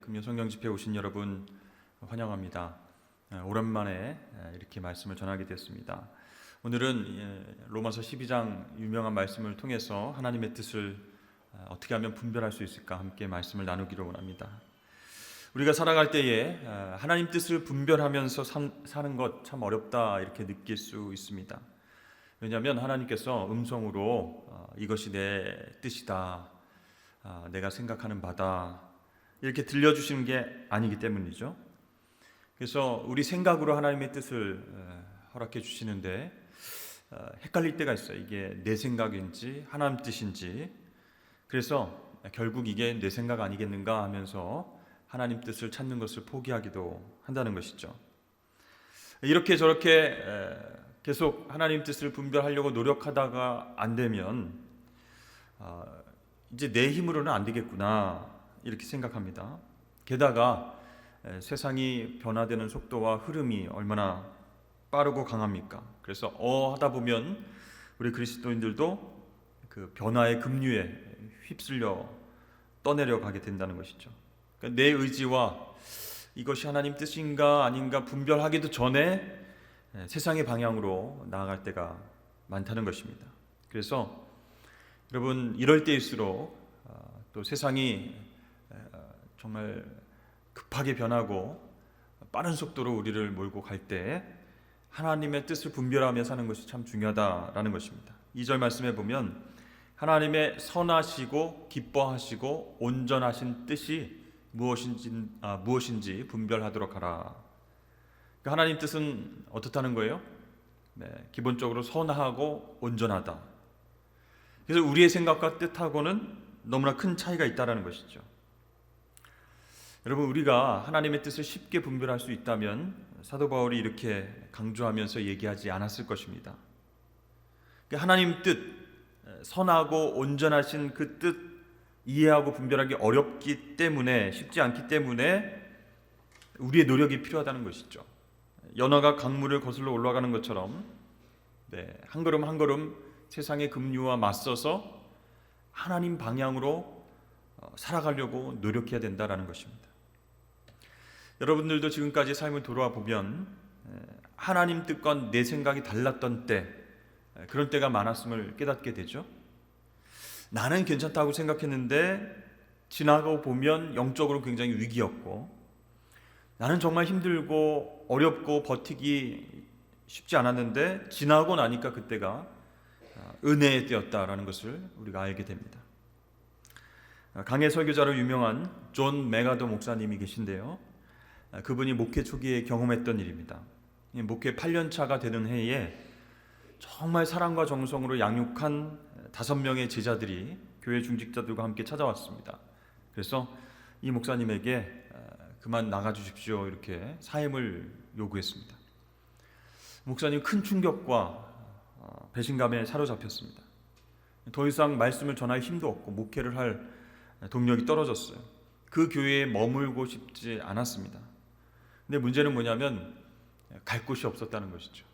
금요 성경 집회에 오신 여러분 환영합니다. 오랜만에 이렇게 말씀을 전하게 됐습니다. 오늘은 로마서 12장 유명한 말씀을 통해서 하나님의 뜻을 어떻게 하면 분별할 수 있을까 함께 말씀을 나누기로 원합니다. 우리가 살아갈 때에 하나님 뜻을 분별하면서 사는 것 참 어렵다 이렇게 느낄 수 있습니다. 왜냐하면 하나님께서 음성으로 이것이 내 뜻이다, 내가 생각하는 바다 이렇게 들려주시는 게 아니기 때문이죠. 그래서 우리 생각으로 하나님의 뜻을 허락해 주시는데 헷갈릴 때가 있어요. 이게 내 생각인지 하나님 뜻인지. 그래서 결국 이게 내 생각 아니겠는가 하면서 하나님 뜻을 찾는 것을 포기하기도 한다는 것이죠. 이렇게 저렇게 계속 하나님 뜻을 분별하려고 노력하다가 안 되면 이제 내 힘으로는 안 되겠구나 이렇게 생각합니다. 게다가 세상이 변화되는 속도와 흐름이 얼마나 빠르고 강합니까? 그래서 하다 보면 우리 그리스도인들도 그 변화의 급류에 휩쓸려 떠내려 가게 된다는 것이죠. 그러니까 내 의지와 이것이 하나님 뜻인가 아닌가 분별하기도 전에 세상의 방향으로 나아갈 때가 많다는 것입니다. 그래서 여러분 이럴 때일수록 또 세상이 정말 급하게 변하고 빠른 속도로 우리를 몰고 갈 때 하나님의 뜻을 분별하며 사는 것이 참 중요하다라는 것입니다. 2절 말씀에 보면 하나님의 선하시고 기뻐하시고 온전하신 뜻이 무엇인지 분별하도록 하라. 그러니까 하나님 뜻은 어떻다는 거예요? 기본적으로 선하고 온전하다. 그래서 우리의 생각과 뜻하고는 너무나 큰 차이가 있다는 것이죠. 여러분 우리가 하나님의 뜻을 쉽게 분별할 수 있다면 사도 바울이 이렇게 강조하면서 얘기하지 않았을 것입니다. 하나님 뜻, 선하고 온전하신 그 뜻 이해하고 분별하기 어렵기 때문에 쉽지 않기 때문에 우리의 노력이 필요하다는 것이죠. 연어가 강물을 거슬러 올라가는 것처럼 한 걸음 한 걸음 세상의 급류와 맞서서 하나님 방향으로 살아가려고 노력해야 된다는 것입니다. 여러분들도 지금까지 삶을 돌아와 보면 하나님 뜻과 내 생각이 달랐던 때, 그런 때가 많았음을 깨닫게 되죠. 나는 괜찮다고 생각했는데 지나고 보면 영적으로 굉장히 위기였고, 나는 정말 힘들고 어렵고 버티기 쉽지 않았는데 지나고 나니까 그때가 은혜의 때였다라는 것을 우리가 알게 됩니다. 강해 설교자로 유명한 존 메가더 목사님이 계신데요. 그분이 목회 초기에 경험했던 일입니다. 목회 8년 차가 되는 해에 정말 사랑과 정성으로 양육한 5명의 제자들이 교회 중직자들과 함께 찾아왔습니다. 그래서 이 목사님에게 그만 나가주십시오 이렇게 사임을 요구했습니다. 목사님 큰 충격과 배신감에 사로잡혔습니다. 더 이상 말씀을 전할 힘도 없고 목회를 할 동력이 떨어졌어요. 그 교회에 머물고 싶지 않았습니다. 근데 문제는 뭐냐면 갈 곳이 없었다는 것이죠.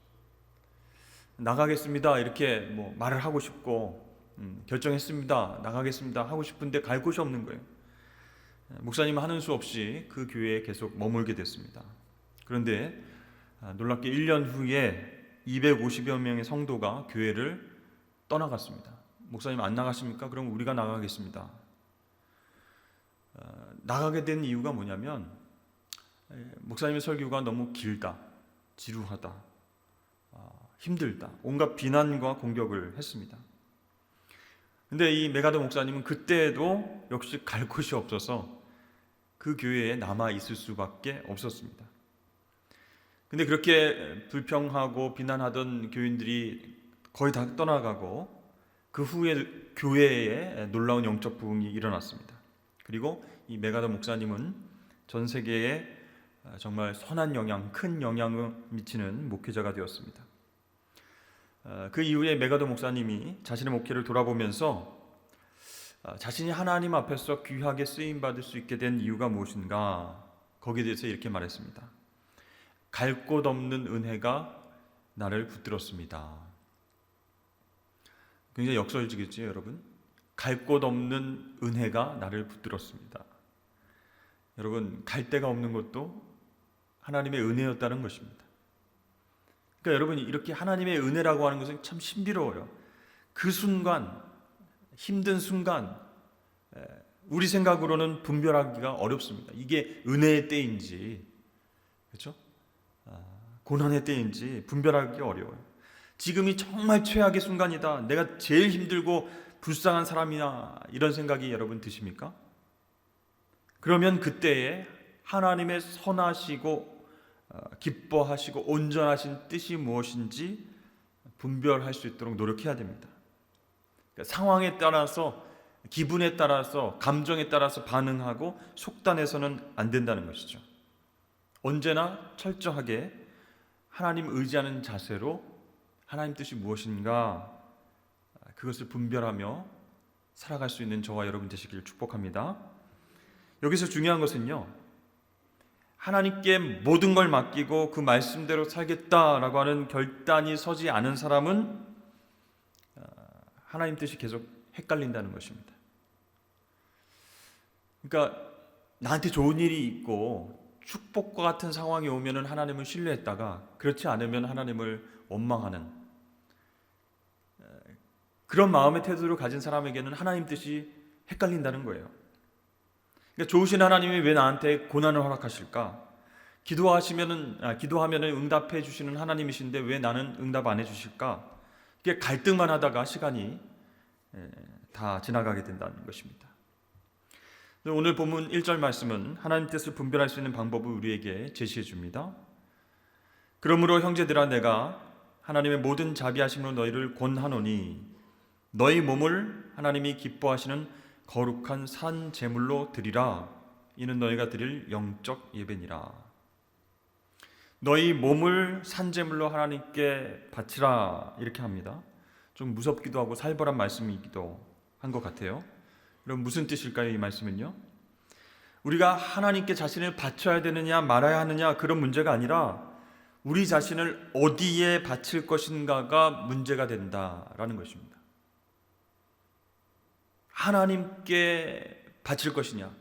나가겠습니다 이렇게 말을 하고 싶고 결정했습니다 나가겠습니다 하고 싶은데 갈 곳이 없는 거예요. 목사님은 하는 수 없이 그 교회에 계속 머물게 됐습니다. 그런데 놀랍게 1년 후에 250여 명의 성도가 교회를 떠나갔습니다. 목사님 안 나가십니까? 그럼 우리가 나가겠습니다. 나가게 된 이유가 뭐냐면 목사님의 설교가 너무 길다, 지루하다, 힘들다, 온갖 비난과 공격을 했습니다. 근데 이 메가더 목사님은 그때도 역시 갈 곳이 없어서 그 교회에 남아 있을 수밖에 없었습니다. 근데 그렇게 불평하고 비난하던 교인들이 거의 다 떠나가고 그 후에 교회에 놀라운 영적 부흥이 일어났습니다. 그리고 이 메가더 목사님은 전 세계에 정말 선한 영향, 큰 영향을 미치는 목회자가 되었습니다. 그 이후에 메가더 목사님이 자신의 목회를 돌아보면서 자신이 하나님 앞에서 귀하게 쓰임받을 수 있게 된 이유가 무엇인가, 거기에 대해서 이렇게 말했습니다. 갈 곳 없는 은혜가 나를 붙들었습니다. 굉장히 역설적이죠, 여러분? 갈 곳 없는 은혜가 나를 붙들었습니다. 여러분, 갈 데가 없는 것도 하나님의 은혜였다는 것입니다. 그러니까 여러분, 이렇게 하나님의 은혜라고 하는 것은 참 신비로워요. 그 순간, 힘든 순간, 우리 생각으로는 분별하기가 어렵습니다. 이게 은혜의 때인지, 그렇죠? 고난의 때인지 분별하기가 어려워요. 지금이 정말 최악의 순간이다, 내가 제일 힘들고 불쌍한 사람이야, 이런 생각이 여러분 드십니까? 그러면 그때에 하나님의 선하시고 기뻐하시고 온전하신 뜻이 무엇인지 분별할 수 있도록 노력해야 됩니다. 그러니까 상황에 따라서, 기분에 따라서, 감정에 따라서 반응하고 속단해서는 안 된다는 것이죠. 언제나 철저하게 하나님 의지하는 자세로 하나님 뜻이 무엇인가, 그것을 분별하며 살아갈 수 있는 저와 여러분 되시기를 축복합니다. 여기서 중요한 것은요, 하나님께 모든 걸 맡기고 그 말씀대로 살겠다라고 하는 결단이 서지 않은 사람은 하나님 뜻이 계속 헷갈린다는 것입니다. 그러니까 나한테 좋은 일이 있고 축복과 같은 상황이 오면 하나님을 신뢰했다가 그렇지 않으면 하나님을 원망하는 그런 마음의 태도를 가진 사람에게는 하나님 뜻이 헷갈린다는 거예요. 그러니까 좋으신 하나님이 왜 나한테 고난을 허락하실까? 기도하면은 응답해 주시는 하나님이신데 왜 나는 응답 안 해주실까? 이게 갈등만 하다가 시간이 다 지나가게 된다는 것입니다. 오늘 본문 1절 말씀은 하나님 뜻을 분별할 수 있는 방법을 우리에게 제시해 줍니다. 그러므로 형제들아, 내가 하나님의 모든 자비하심으로 너희를 권하노니 너희 몸을 하나님이 기뻐하시는 거룩한 산 제물로 드리라. 이는 너희가 드릴 영적 예배니라. 너희 몸을 산 제물로 하나님께 바치라, 이렇게 합니다. 좀 무섭기도 하고 살벌한 말씀이기도 한 것 같아요. 그럼 무슨 뜻일까요? 이 말씀은요, 우리가 하나님께 자신을 바쳐야 되느냐 말아야 하느냐 그런 문제가 아니라 우리 자신을 어디에 바칠 것인가가 문제가 된다라는 것입니다. 하나님께 바칠 것이냐,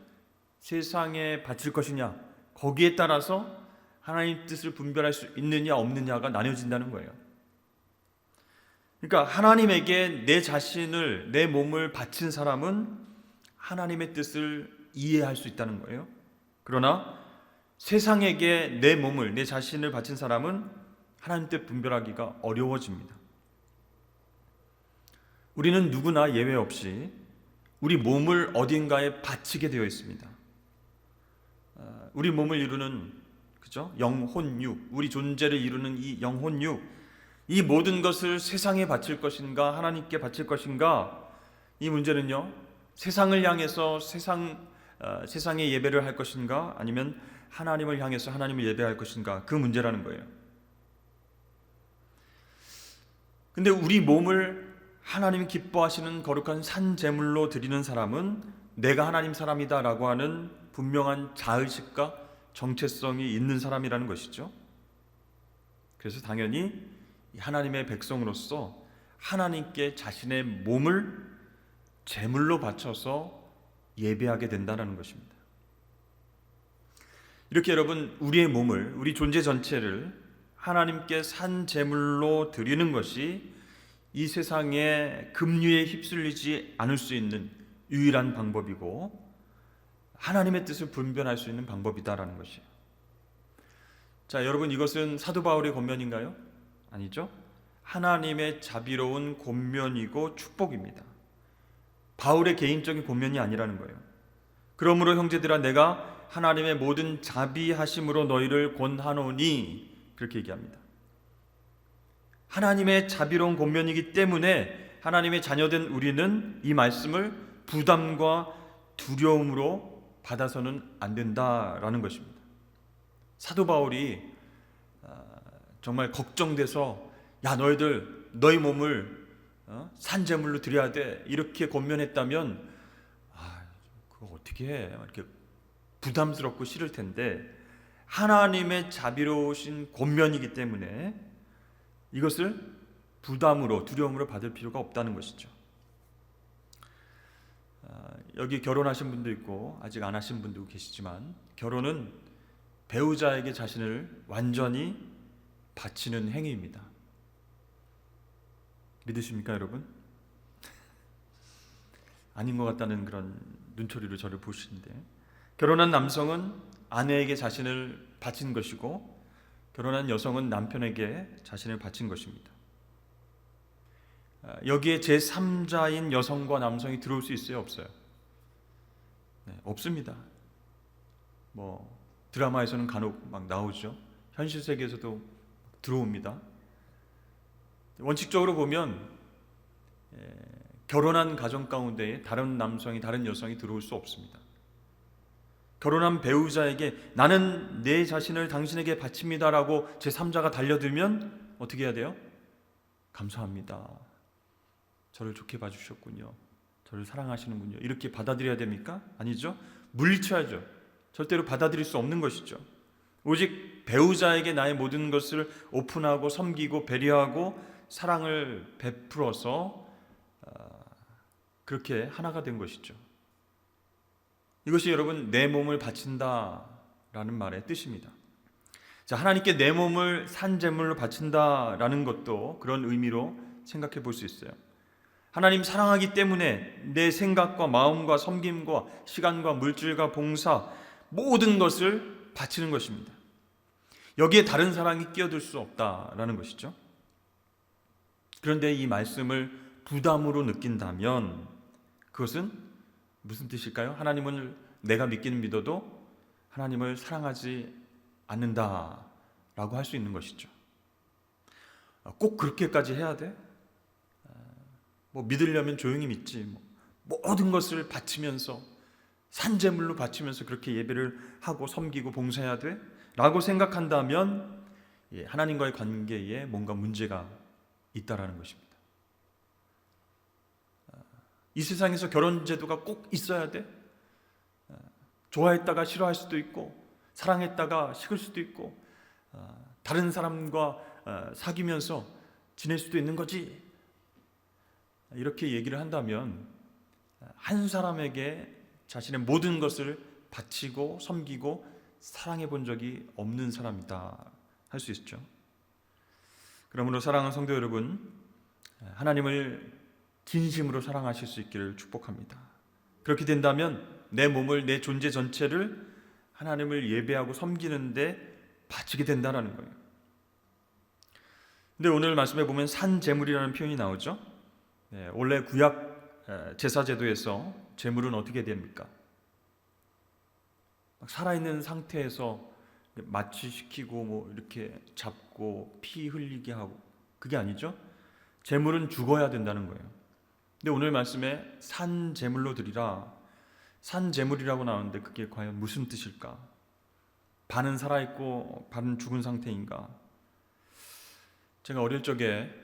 세상에 바칠 것이냐, 거기에 따라서 하나님 뜻을 분별할 수 있느냐 없느냐가 나뉘어진다는 거예요. 그러니까 하나님에게 내 자신을, 내 몸을 바친 사람은 하나님의 뜻을 이해할 수 있다는 거예요. 그러나 세상에게 내 몸을, 내 자신을 바친 사람은 하나님 뜻 분별하기가 어려워집니다. 우리는 누구나 예외 없이 우리 몸을 어딘가에 바치게 되어 있습니다. 우리 몸을 이루는, 그죠? 영혼육, 우리 존재를 이루는 이 영혼육, 이 모든 것을 세상에 바칠 것인가 하나님께 바칠 것인가, 이 문제는요, 세상을 향해서 세상에 예배를 할 것인가 아니면 하나님을 향해서 하나님을 예배할 것인가, 그 문제라는 거예요. 근데 우리 몸을 하나님이 기뻐하시는 거룩한 산 제물로 드리는 사람은 내가 하나님 사람이다라고 하는 분명한 자의식과 정체성이 있는 사람이라는 것이죠. 그래서 당연히 하나님의 백성으로서 하나님께 자신의 몸을 제물로 바쳐서 예배하게 된다는 것입니다. 이렇게 여러분, 우리의 몸을, 우리 존재 전체를 하나님께 산 제물로 드리는 것이 이 세상의 급류에 휩쓸리지 않을 수 있는 유일한 방법이고 하나님의 뜻을 분별할 수 있는 방법이다라는 것이에요. 자, 여러분, 이것은 사도 바울의 권면인가요? 아니죠. 하나님의 자비로운 권면이고 축복입니다. 바울의 개인적인 권면이 아니라는 거예요. 그러므로 형제들아, 내가 하나님의 모든 자비하심으로 너희를 권하노니, 그렇게 얘기합니다. 하나님의 자비로운 권면이기 때문에 하나님의 자녀된 우리는 이 말씀을 부담과 두려움으로 받아서는 안 된다라는 것입니다. 사도 바울이 정말 걱정돼서, 야, 너희들 너희 몸을 산제물로 드려야 돼, 이렇게 권면했다면 그거 어떻게 해, 이렇게 부담스럽고 싫을 텐데 하나님의 자비로우신 권면이기 때문에 이것을 부담으로, 두려움으로 받을 필요가 없다는 것이죠. 여기 결혼하신 분도 있고 아직 안 하신 분도 계시지만, 결혼은 배우자에게 자신을 완전히 바치는 행위입니다. 믿으십니까, 여러분? 아닌 것 같다는 그런 눈초리로 저를 보시는데, 결혼한 남성은 아내에게 자신을 바친 것이고, 결혼한 여성은 남편에게 자신을 바친 것입니다. 여기에 제3자인 여성과 남성이 들어올 수 있어요, 없어요? 네, 없습니다. 드라마에서는 간혹 막 나오죠. 현실 세계에서도 들어옵니다. 원칙적으로 보면 결혼한 가정 가운데에 다른 남성이, 다른 여성이 들어올 수 없습니다. 결혼한 배우자에게 나는 내 자신을 당신에게 바칩니다라고 제3자가 달려들면 어떻게 해야 돼요? 감사합니다. 저를 좋게 봐주셨군요. 저를 사랑하시는군요. 이렇게 받아들여야 됩니까? 아니죠. 물리쳐야죠. 절대로 받아들일 수 없는 것이죠. 오직 배우자에게 나의 모든 것을 오픈하고 섬기고 배려하고 사랑을 베풀어서 그렇게 하나가 된 것이죠. 이것이 여러분 내 몸을 바친다라는 말의 뜻입니다. 자, 하나님께 내 몸을 산제물로 바친다라는 것도 그런 의미로 생각해 볼 수 있어요. 하나님 사랑하기 때문에 내 생각과 마음과 섬김과 시간과 물질과 봉사 모든 것을 바치는 것입니다. 여기에 다른 사랑이 끼어들 수 없다라는 것이죠. 그런데 이 말씀을 부담으로 느낀다면 그것은 무슨 뜻일까요? 하나님을 내가 믿기는 믿어도 하나님을 사랑하지 않는다라고 할 수 있는 것이죠. 꼭 그렇게까지 해야 돼? 믿으려면 조용히 믿지. 모든 것을 바치면서 산제물로 바치면서 그렇게 예배를 하고 섬기고 봉사해야 돼? 라고 생각한다면 하나님과의 관계에 뭔가 문제가 있다라는 것입니다. 이 세상에서 결혼 제도가 꼭 있어야 돼? 좋아했다가 싫어할 수도 있고 사랑했다가 식을 수도 있고 다른 사람과 사귀면서 지낼 수도 있는 거지. 이렇게 얘기를 한다면 한 사람에게 자신의 모든 것을 바치고 섬기고 사랑해 본 적이 없는 사람이다 할 수 있죠. 그러므로 사랑하는 성도 여러분, 하나님을 진심으로 사랑하실 수 있기를 축복합니다. 그렇게 된다면 내 몸을, 내 존재 전체를 하나님을 예배하고 섬기는데 바치게 된다는 거예요. 근데 오늘 말씀에 보면 산제물이라는 표현이 나오죠. 원래 구약 제사제도에서 제물은 어떻게 됩니까? 살아있는 상태에서 마취시키고 이렇게 잡고 피 흘리게 하고, 그게 아니죠. 제물은 죽어야 된다는 거예요. 근데 오늘 말씀에 산제물로 드리라, 산제물이라고 나오는데 그게 과연 무슨 뜻일까? 반은 살아있고 반은 죽은 상태인가? 제가 어릴 적에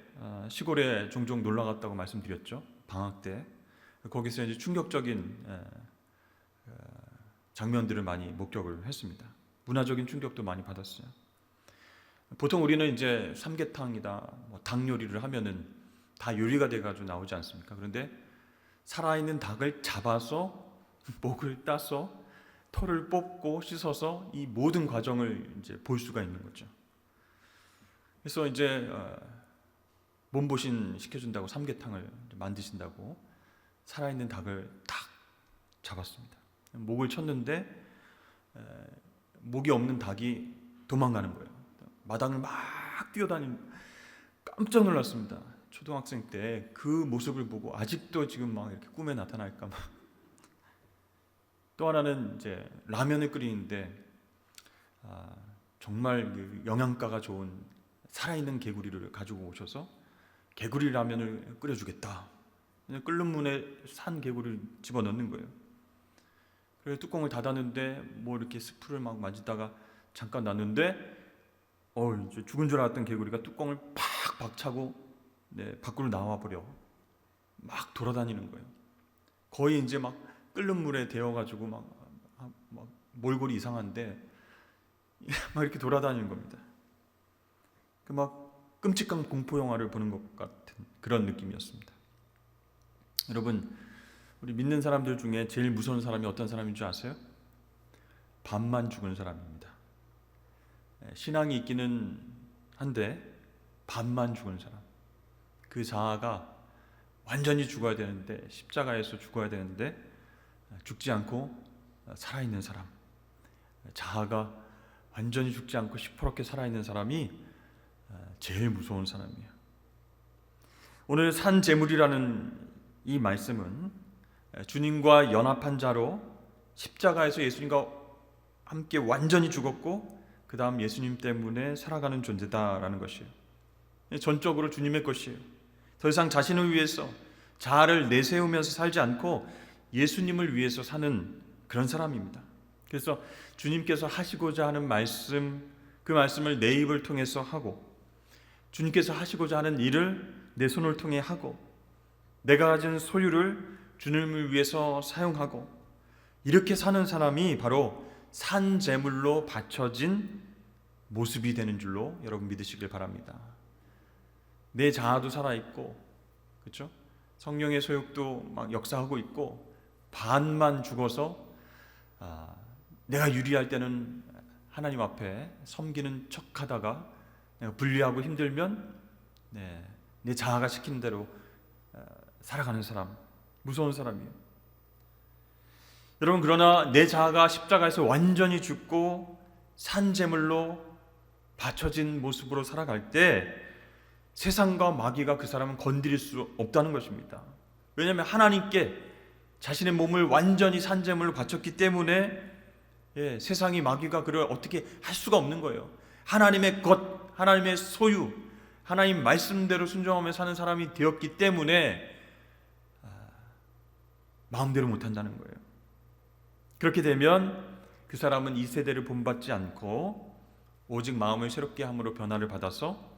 시골에 종종 놀러 갔다고 말씀드렸죠. 방학 때 거기서 이제 충격적인 장면들을 많이 목격을 했습니다. 문화적인 충격도 많이 받았어요. 보통 우리는 이제 삼계탕이다, 닭 요리를 하면은 다 요리가 돼가지고 나오지 않습니까? 그런데 살아있는 닭을 잡아서 목을 따서 털을 뽑고 씻어서 이 모든 과정을 이제 볼 수가 있는 거죠. 그래서 이제 몸보신 시켜준다고 삼계탕을 만드신다고 살아있는 닭을 탁 잡았습니다. 목을 쳤는데 목이 없는 닭이 도망가는 거예요. 마당을 막 뛰어다니는, 깜짝 놀랐습니다. 초등학생 때 그 모습을 보고 아직도 지금 막 이렇게 꿈에 나타날까 봐. 또 하나는 이제 라면을 끓이는데 정말 영양가가 좋은 살아있는 개구리를 가지고 오셔서 개구리 라면을 끓여주겠다. 그냥 끓는 문에 산 개구리를 집어넣는 거예요. 그래서 뚜껑을 닫았는데 이렇게 스프를 막 만지다가 잠깐 놨는데 이제 죽은 줄 알았던 개구리가 뚜껑을 팍 박차고 밖으로 나와버려 막 돌아다니는 거예요. 거의 이제 막 끓는 물에 데워가지고 막 몰골이 이상한데 막 이렇게 돌아다니는 겁니다. 막 끔찍한 공포 영화를 보는 것 같은 그런 느낌이었습니다. 여러분, 우리 믿는 사람들 중에 제일 무서운 사람이 어떤 사람인 줄 아세요? 밥만 죽은 사람입니다. 신앙이 있기는 한데 밥만 죽은 사람. 그 자아가 완전히 죽어야 되는데, 십자가에서 죽어야 되는데 죽지 않고 살아있는 사람, 자아가 완전히 죽지 않고 시퍼렇게 살아있는 사람이 제일 무서운 사람이에요. 오늘 산제물이라는 이 말씀은 주님과 연합한 자로 십자가에서 예수님과 함께 완전히 죽었고 그 다음 예수님 때문에 살아가는 존재다라는 것이에요. 전적으로 주님의 것이에요. 더 이상 자신을 위해서 자아를 내세우면서 살지 않고 예수님을 위해서 사는 그런 사람입니다. 그래서 주님께서 하시고자 하는 말씀, 그 말씀을 내 입을 통해서 하고, 주님께서 하시고자 하는 일을 내 손을 통해 하고, 내가 가진 소유를 주님을 위해서 사용하고, 이렇게 사는 사람이 바로 산제물로 바쳐진 모습이 되는 줄로 여러분 믿으시길 바랍니다. 내 자아도 살아있고, 그렇죠? 성령의 소욕도 막 역사하고 있고, 반만 죽어서 내가 유리할 때는 하나님 앞에 섬기는 척하다가 내가 불리하고 힘들면 내 자아가 시키는 대로 살아가는 사람, 무서운 사람이에요. 여러분, 그러나 내 자아가 십자가에서 완전히 죽고 산제물로 바쳐진 모습으로 살아갈 때 세상과 마귀가 그 사람은 건드릴 수 없다는 것입니다. 왜냐하면 하나님께 자신의 몸을 완전히 산제물로 바쳤기 때문에 세상이, 마귀가 그를 어떻게 할 수가 없는 거예요. 하나님의 것, 하나님의 소유, 하나님 말씀대로 순종하며 사는 사람이 되었기 때문에 마음대로 못한다는 거예요. 그렇게 되면 그 사람은 이 세대를 본받지 않고 오직 마음을 새롭게 함으로 변화를 받아서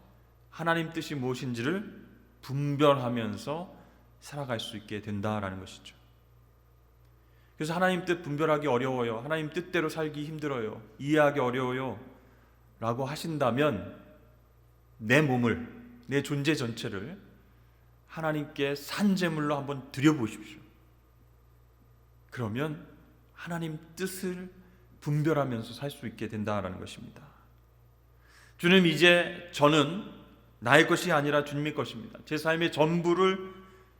하나님 뜻이 무엇인지를 분별하면서 살아갈 수 있게 된다라는 것이죠. 그래서 하나님 뜻 분별하기 어려워요, 하나님 뜻대로 살기 힘들어요, 이해하기 어려워요 라고 하신다면 내 몸을, 내 존재 전체를 하나님께 산제물로 한번 드려보십시오. 그러면 하나님 뜻을 분별하면서 살 수 있게 된다라는 것입니다. 주님, 이제 저는 나의 것이 아니라 주님의 것입니다. 제 삶의 전부를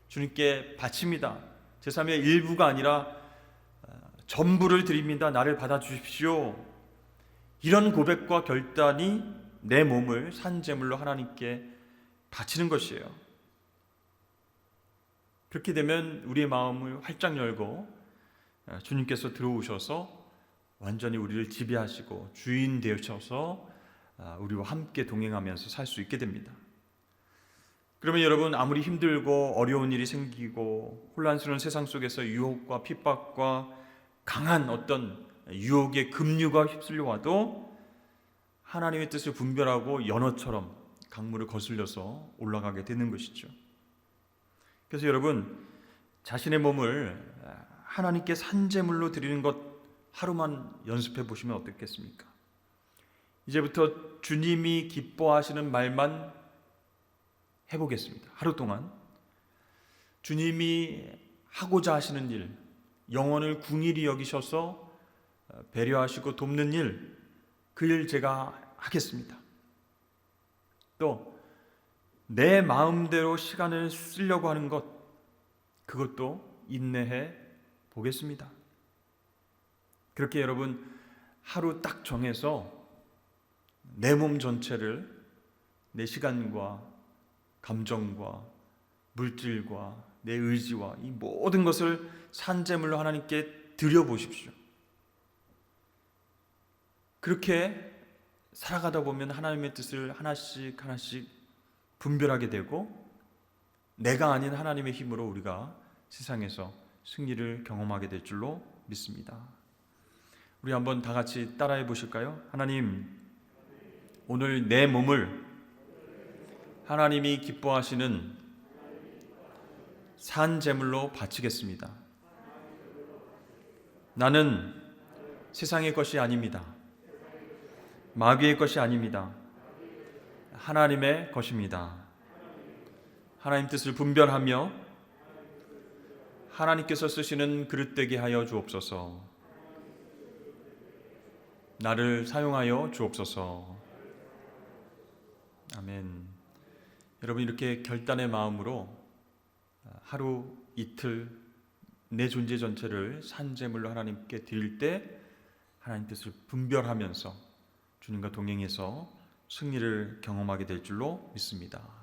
주님께 바칩니다. 제 삶의 일부가 아니라 전부를 드립니다. 나를 받아주십시오. 이런 고백과 결단이 내 몸을 산제물로 하나님께 바치는 것이에요. 그렇게 되면 우리의 마음을 활짝 열고 주님께서 들어오셔서 완전히 우리를 지배하시고 주인 되셔서 우리와 함께 동행하면서 살 수 있게 됩니다. 그러면 여러분, 아무리 힘들고 어려운 일이 생기고 혼란스러운 세상 속에서 유혹과 핍박과 강한 어떤 유혹의 급류가 휩쓸려 와도 하나님의 뜻을 분별하고 연어처럼 강물을 거슬려서 올라가게 되는 것이죠. 그래서 여러분, 자신의 몸을 하나님께 산제물로 드리는 것 하루만 연습해 보시면 어떻겠습니까? 이제부터 주님이 기뻐하시는 말만 해보겠습니다. 하루 동안 주님이 하고자 하시는 일, 영혼을 궁일이 여기셔서 배려하시고 돕는 일, 그 일 제가 하겠습니다. 또 내 마음대로 시간을 쓰려고 하는 것, 그것도 인내해 보겠습니다. 그렇게 여러분, 하루 딱 정해서 내 몸 전체를 내 시간과 감정과 물질과 내 의지와 이 모든 것을 산제물로 하나님께 드려보십시오. 그렇게 살아가다 보면 하나님의 뜻을 하나씩 하나씩 분별하게 되고 내가 아닌 하나님의 힘으로 우리가 세상에서 승리를 경험하게 될 줄로 믿습니다. 우리 한번 다 같이 따라해 보실까요? 하나님, 오늘 내 몸을 하나님이 기뻐하시는 산제물로 바치겠습니다. 나는 세상의 것이 아닙니다. 마귀의 것이 아닙니다. 하나님의 것입니다. 하나님 뜻을 분별하며 하나님께서 쓰시는 그릇 되게 하여 주옵소서. 나를 사용하여 주옵소서. 아멘. 여러분, 이렇게 결단의 마음으로 하루 이틀 내 존재 전체를 산제물로 하나님께 드릴 때 하나님 뜻을 분별하면서 주님과 동행해서 승리를 경험하게 될 줄로 믿습니다.